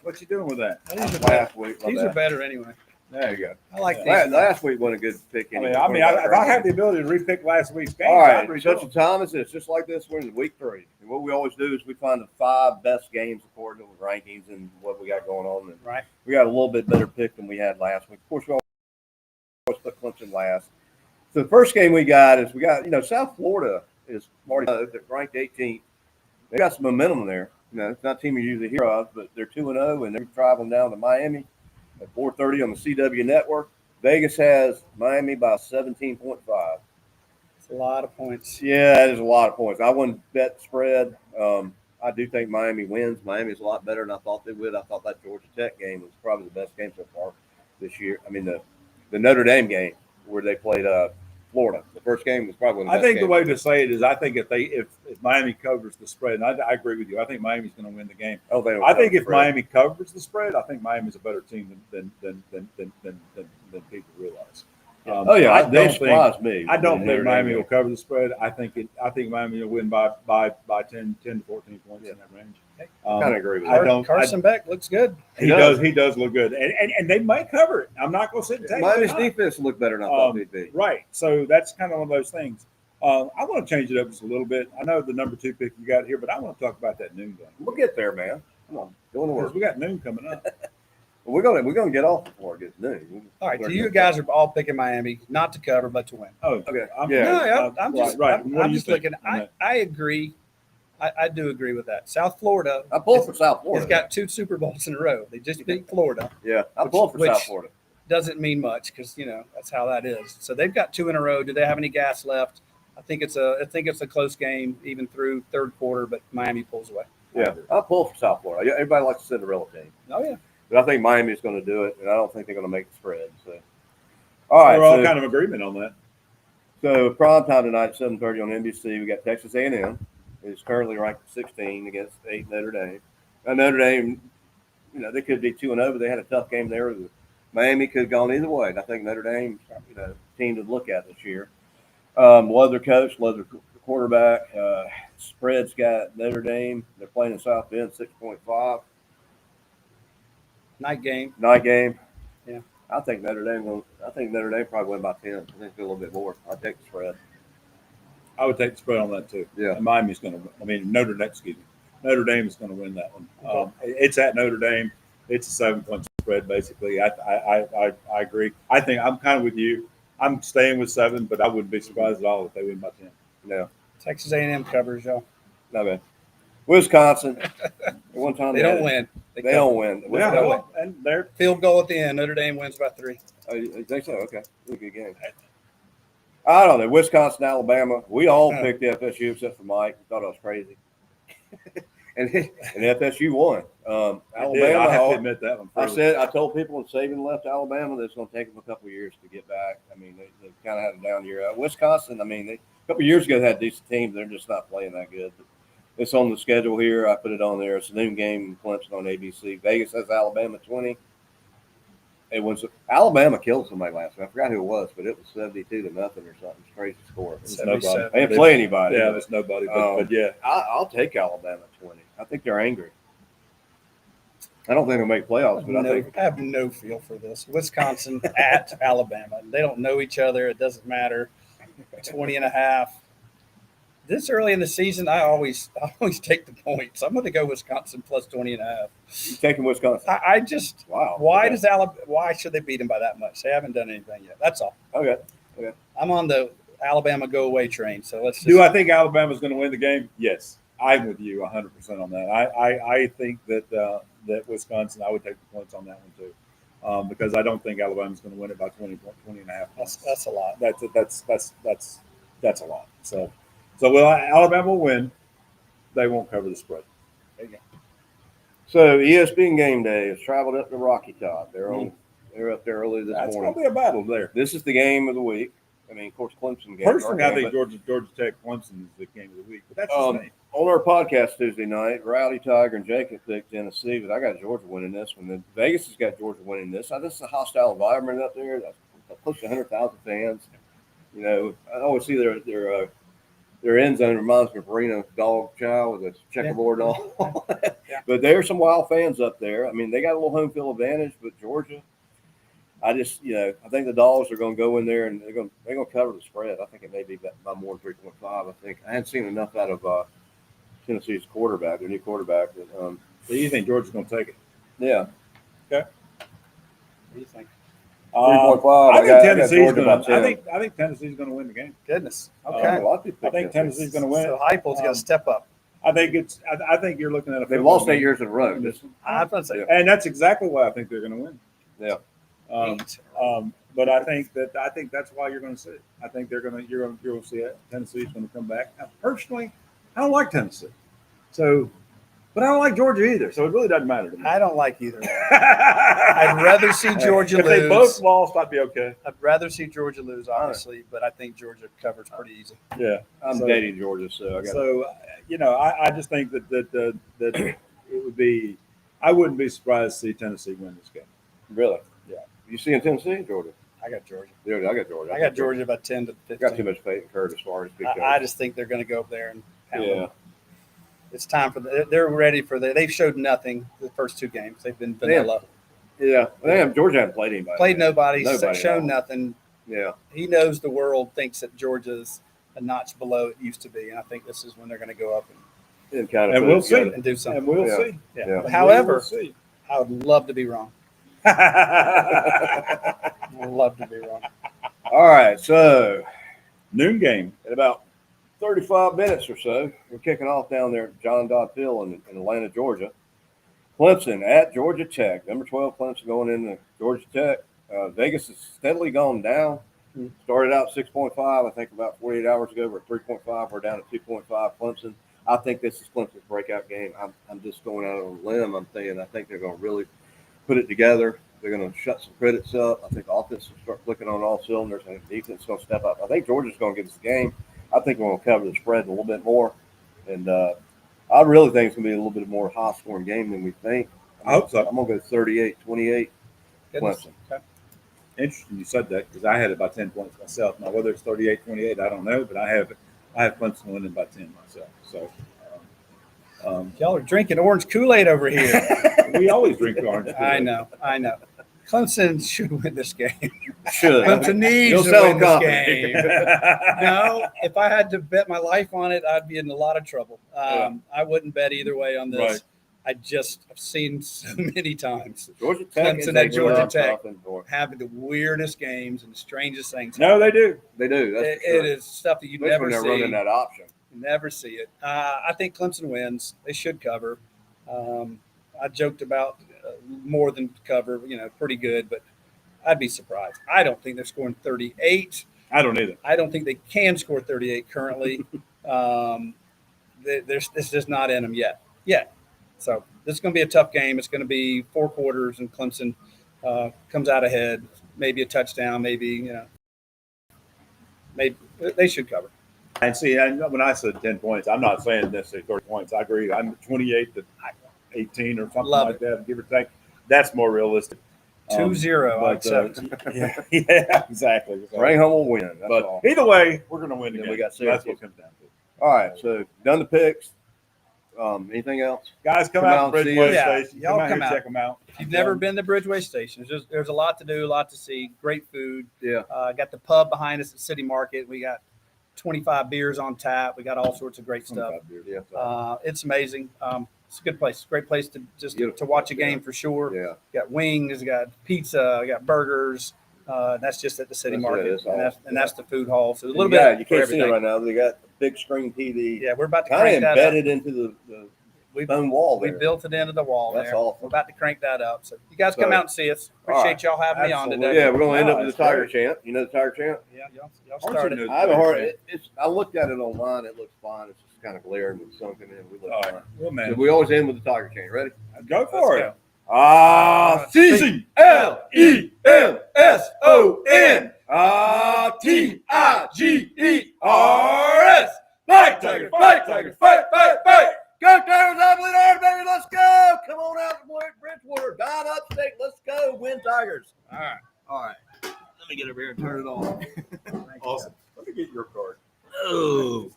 What you doing with that? These are better. Last week. These are better anyway. There you go. I like Yeah. these. Last week wasn't a good pick. I anyway. mean, if I had the ability to repick last week's game, All I'd right, redo such them. a time as this, just like this, we're in week 3. And what we always do is we find the 5 best games according to the rankings and what we got going on. And Right. we got a little bit better pick than we had last week. Of course, we always put Clemson last. So the first game we got is South Florida is already ranked 18th. They got some momentum there. It's not a team you usually hear of, but they're 2-0, and they're traveling down to Miami at 4:30 on the CW network. Vegas has Miami by 17.5. It's a lot of points. Yeah, that is a lot of points. I wouldn't bet spread. I do think Miami wins. Miami's a lot better than I thought they would. I thought that Georgia Tech game was probably the best game so far this year. I mean, the Notre Dame game where they played Florida. The first game was probably one of the I best think the games. way to say it is, I think if Miami covers the spread, and I agree with you, I think Miami's going to win the game. Oh, they don't I think cover if spread. Miami covers the spread, I think Miami's a better team than people realize. Oh yeah, I they don't think surprised me. I don't The think Notre Dame Miami game. will cover the spread. I think Miami will win by 10 to 14 points in that range. Kind of agree with I that. don't. Carson Beck looks good. He does. He does look good, and they might cover it. I'm not going to sit and take Miami's it. defense looked better than I thought they'd be. Right. So that's kind of one of those things. I want to change it up just a little bit. I know the number 2 pick you got here, but I want to talk about that noon game We'll get there, man. Come on, go to because work. we got noon coming up. We're gonna get off before it gets noon. All right, so you guys are all picking Miami, not to cover, but to win. Oh, Okay. I'm, Yeah. No, I'm just, right. I'm, What do I'm you just think looking. on that? I agree. I do agree with that. South Florida I pulled for South has Florida. got 2 Super Bowls in a row. They just beat Florida. Yeah, I pulled for which- South Florida. Doesn't mean much because that's how that is. So they've got 2 in a row. Do they have any gas left? I think it's a close game even through third quarter, but Miami pulls away. Yeah, I pulled for South Florida. Everybody likes the Cinderella team, Oh yeah. but I think Miami's going to do it, and I don't think they're going to make the spread. So, all right. We're all So, kind of agreement on that. so prime time tonight at 7:30 on NBC. We got Texas A&M. It's currently ranked 16 against 8 Notre Dame. Now Notre Dame, they could be 2-0, but they had a tough game there. Miami could have gone either way. And I think Notre Dame, team to look at this year. Love their coach, love their quarterback. Spread's got Notre Dame. They're playing in South Bend, 6.5. Night game. Night game. Yeah. I think Notre Dame probably win by 10. I think a little bit more. I'll take the spread. I would take the spread on that too. Yeah. And Miami's going to. I mean, Notre Dame is going to win that one. It's at Notre Dame. It's a 7-point spread, basically. I agree. I think I'm kind of with you. I'm staying with 7, but I wouldn't be surprised at all if they win by 10. No, Texas A&M covers, y'all. not bad. Wisconsin. One time They don't win. They don't win. Yeah, Wisconsin- well, and they're Field goal at the end. Notre Dame wins by 3. Oh, you think so? Okay. Really good game. I don't know. Wisconsin, Alabama. We all picked FSU except for Mike. He thought I was crazy. and FSU won. Alabama, I have to I, admit that one. I told people when Saban left Alabama that it's going to take them a couple of years to get back. I mean, they kind of had a down year. Wisconsin, I mean, a couple of years ago they had decent teams. They're just not playing that good. But it's on the schedule here. I put it on there. It's a noon game in Clemson on ABC. Vegas has Alabama 20. It was Alabama killed somebody last week. I forgot who it was, but it was 72-0 or something. It's crazy score. There's nobody. They didn't play anybody. Yeah, there's nobody. But yeah, I'll take Alabama 20. I think they're angry. I don't think they'll make playoffs, but I have no feel for this. Wisconsin at Alabama. They don't know each other. It doesn't matter. 20.5. This early in the season, I always take the points. I'm going to go Wisconsin plus 20.5. You're taking Wisconsin. I just Wow. Why Okay. does Alabama? Why should they beat them by that much? They haven't done anything yet. That's all. Okay. I'm on the Alabama go away train. So let's just. do I think Alabama's going to win the game? Yes, I'm with you 100% on that. I think that that Wisconsin, I would take the points on that one too, because I don't think Alabama's going to win it by 20 and a half points. That's a lot. That's a lot. So will Alabama will win? They won't cover the spread. So ESPN Game Day has traveled up to Rocky Top. They're up there early this That's morning. going to be a battle there. This is the game of the week. I mean, of course, Clemson game. Personally, I think Georgia Tech Clemson is the game of the week. But that's just me. On our podcast Tuesday night, Rowdy Tiger and Jacob picked Tennessee, but I got Georgia winning this one. Then Vegas has got Georgia winning this. This is a hostile environment up there. That's close to 100,000 fans. You know, I always see their end zone reminds me of Reno dog chow with a checkerboard and all. Yeah. But there's some wild fans up there. I mean, they got a little home field advantage, but Georgia, I think the Dogs are going to go in there and they're going to cover the spread. I think it may be by more than 3.5. I think I hadn't seen enough out of Tennessee's quarterback, their new quarterback. So you think Georgia's going to take it? Yeah. What do you think? 3.5. I think Tennessee's going to win the game. Goodness. A Okay. lot of people I think Tennessee's going to win. So Heupel's got to step up. I think you're looking at a. They've lost 8 years in a row. I'm going to say And that's exactly why I think they're going to win. Yeah. But I think that's why you're going to see it. I think you're going to see it. Tennessee's going to come back. Now, personally, I don't like Tennessee. But I don't like Georgia either. So it really doesn't matter to me. I don't like either. I'd rather see Georgia if lose. they both lost, I'd be okay. I'd rather see Georgia lose, obviously, but I think Georgia covers pretty easy. Yeah, I'm dating Georgia, so I got. So I just think that it would be. I wouldn't be surprised to see Tennessee win this game. Really? Yeah. You see in Tennessee, Georgia? I got Georgia. Dude, I got Georgia. I got Georgia about 10 to 15. Got too much faith in Curtis as far as big I just think they're going to go up there and pound Yeah. them. It's time for they're ready for they've showed nothing the first two games. They've been vanilla. Yeah. Georgia hasn't played anybody. Played nobody Nobody at shown all. nothing. Yeah. He knows the world thinks that Georgia's a notch below it used to be, and I think this is when they're going to go up And kind of And put we'll it together. see. and do something. And we'll Yeah. see. Yeah. However, We'll see. I would love to be wrong. All I would love to be wrong. All right. So Noon game. in about 35 minutes or so, we're kicking off down there at John Dodd Field in Atlanta, Georgia. Clemson at Georgia Tech. Number 12, Clemson going into Georgia Tech. Vegas has steadily gone down. Started out 6.5. I think about 48 hours ago. We're at 3.5. We're down at 2.5. Clemson. I think this is Clemson's breakout game. I'm just going out on a limb. I'm saying I think they're going to really put it together. They're going to shut some critics up. I think the offense will start clicking on all cylinders, and the defense is going to step up. I think Georgia's going to get us the game. I think we're going to cover the spread a little bit more. And I really think it's going to be a little bit more high-scoring game than we think. I hope so. I'm going to go 38-28 Goodness. Clemson. Okay. Interesting you said that because I had it by 10 points myself. Now whether it's 38-28, I don't know, but I have Clemson winning by 10 myself. So Y'all are drinking orange Kool-Aid over here. we always drink orange. I know. Clemson should win this game. Should. Clemson needs You'll to sound win this confident. game. No, if I had to bet my life on it, I'd be in a lot of trouble. I wouldn't bet either way on this. Right. I've seen so many times Georgia Tech Clemson is at a Georgia tough Tech. offense. having the weirdest games and the strangest things. No, they do. They do. That's for It sure. is stuff that you Especially never when they're see. running that option. Never see it. I think Clemson wins. They should cover. I joked about more than cover, pretty good, but I'd be surprised. I don't think they're scoring 38. I don't either. I don't think they can score 38 currently. It's just not in them yet. So this is going to be a tough game. It's going to be 4 quarters, and Clemson comes out ahead, maybe a touchdown, maybe they should cover. And see, when I said 10 points, I'm not saying necessarily 30 points. I agree. I'm 28 to 18 or something Love like that, give or take. That's more realistic. 2-0, I but, accept. yeah, exactly. Bring home a win. That's But all. either way, we're going to win the Then game. we got So that's Syracuse. what it comes down to. All right, so done the picks. Anything else? Guys, come Come out out to and see Bridgeway us. Yeah, Station. y'all Come out here come and out. check them out. If you've never been to Bridgeway Station, there's a lot to do, a lot to see. Great food. Yeah. Got the pub behind us at City Market. We got 25 beers on tap. We got all sorts of great stuff. 25 beers. Yeah. It's amazing. It's a good place. Great place to just Beautiful. to watch a game for sure. Yeah. Got wings, got pizza, got burgers. That's just at the City That's Market, it. That's all. that's the food hall. So a You little got- bit. You for can't see it everything. right now. They got a big screen TV. Yeah, we're about to Kind crank of that up. embedded into the We stone wall we there. built it into the wall That's there. awesome. We're about to crank that up. So you guys come So- out and see us. All Appreciate right. y'all having me on Absolutely. today. Yeah, we're gonna end up No, with the that's Tiger great. Chant. You know the Tiger Chant? Yeah, y'all Aren't you started. new? I haven't heard it. I looked at it online. It looks fine. It's just kind of glaring with sunken in. We look All fine. right. Well, So man, we always end with the Tiger Chant. Ready? go for Let's it. go. Ah, CCLEMSON. TIGERS. Fight, Tigers! Fight, Tigers! Fight, fight, fight! Go, Tigers! I believe ours, baby! Let's go! Come on out to Bridgewater. DINE Upstate. Let's go. Win, Tigers. All right. All right. Let me get over here and turn it on. Awesome. Let me get your card. Oh.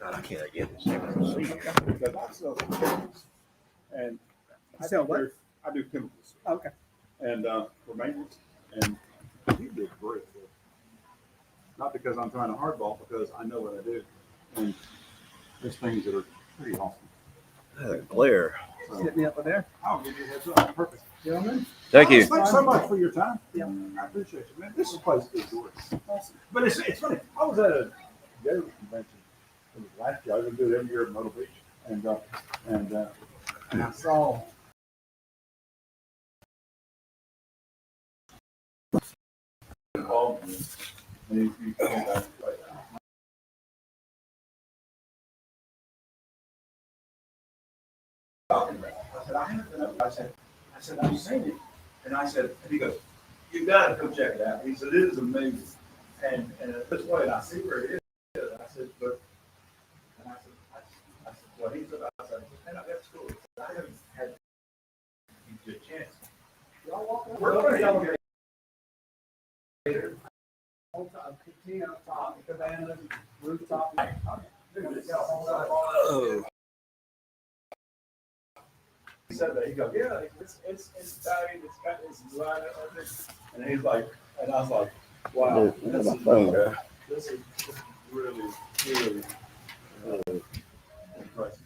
God, I can't get this thing to see. Because I sell chemicals, and You sell what? I do chemicals Okay. and for maintenance, and you did great. Not because I'm trying to hardball, because I know what I do, and there's things that are pretty awesome. Glare. So Hit me up with there. I'll give you a heads up. Perfect. You know what I mean? Thank you. Thanks so much for your time. Yeah. I appreciate you, man. This is a place to enjoy. Awesome. But it's funny. I was at a Gator convention. It was last year. I was going to do it every year at Myrtle Beach, and I saw. I said, I've seen it. And I said, and he goes, you got to come check it out. He said, it is amazing. And this way, I see where it is. I said, but, and I said, well, he said, I said, man, I got school. I haven't had a good chance. We're going to elevate. Top, cabana, rooftop. Oh. He said that. He goes, yeah, it's Italian. It's got this line of it. And he's like, and I was like, wow, this is really, really impressive.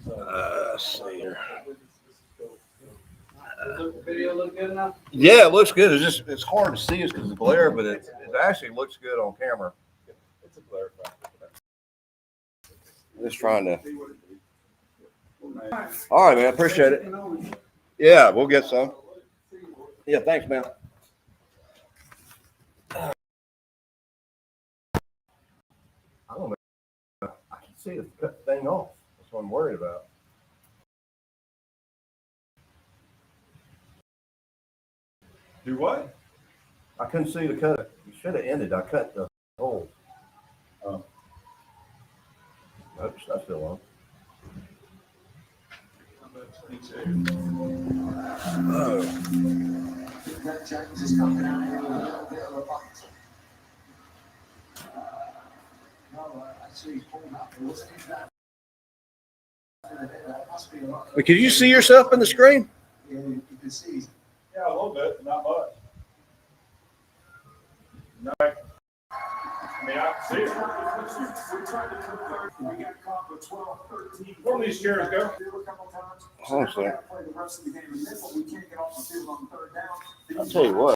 So See here. Does the video look good enough? Yeah, it looks good. It's hard to see us because of the glare, but it actually looks good on camera. it's a glare factor. I'm just trying to. See what it is. All right, man. Appreciate it. Yeah, we'll get some. Yeah, thanks, man. I don't know. I can see the thing off. That's what I'm worried about. Do what? I couldn't see the cut. You should have ended. I cut the hole. Oh. Oops, that's still on. But could you see yourself in the screen? Yeah, a little bit, not much. No, I mean, I can see it. Where do these chairs go? Hold on a second. I'll tell you what.